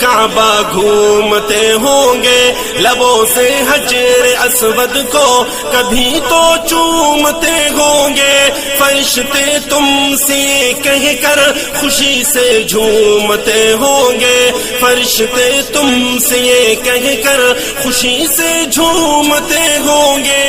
کعبہ گھومتے ہوں گے، لبوں سے حجر اسود کو کبھی تو چومتے ہوں گے، فرشتے تم سے کہہ کر خوشی سے جھومتے ہوں گے، فرشتے تم سے کہہ کر خوشی سے جھومتے ہوں گے،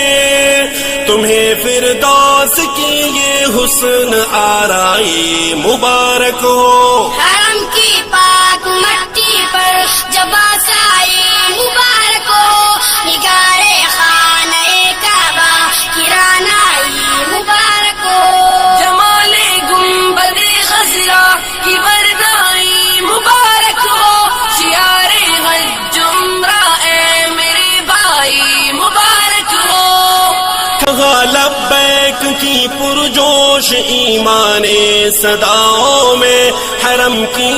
تمہیں فردوس کی یہ حسن آرائی مبارک ہو، حرم کی پاک مٹی پر جب آسائی مبارک ہو، نگار خانہ کعبہ کی رانائی مبارک ہو، جمال گنبد خضرا کی بردائی مبارک ہو، شیار حج عمرہ اے میرے بھائی مبارک ہو، کہا لبیک کی پرجوش ایمان صداؤں میں، حرم کی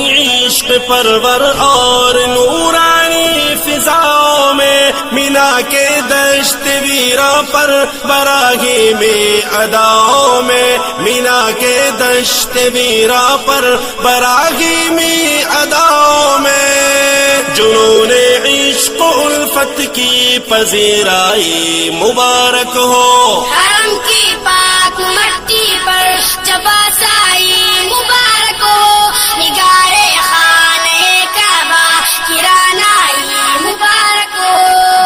عشق پرور اور نورانی فضاؤں میں، مینا کے دشت ویرا پر براہی میں اداؤں میں، مینا کے دشت ویرا پر براہی میں اداؤں میں، جنون عشق و الفت کی پذیرائی مبارک ہو، حرم کی پاک مٹی پر جب آسائی مبارک ہو، نگار خانہ کعبہ کی رانائی مبارک ہو،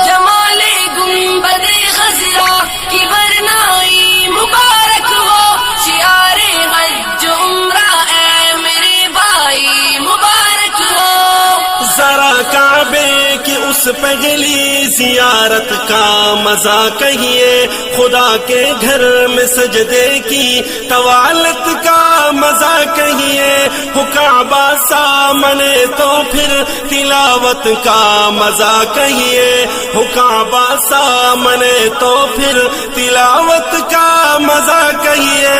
جمال گنبد خضرا کی برنائی مبارک ہو، شیار حج عمرہ اے میرے بھائی مبارک ہو، ذرا کعبے کی اس پہلی زیارت کا مزہ کہیے، خدا کے گھر میں سجدے کی طوالت کا مزہ کہیے، ہو کعبہ سامنے تو پھر تلاوت کا مزہ کہیے، ہو کعبہ سامنے تو پھر تلاوت کا مزہ کہیے،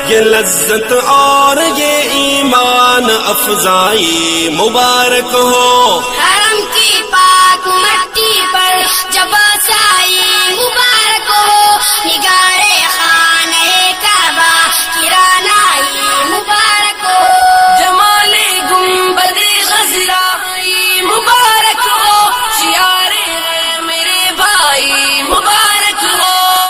یہ لذت اور یہ ایمان افزائی مبارک ہو،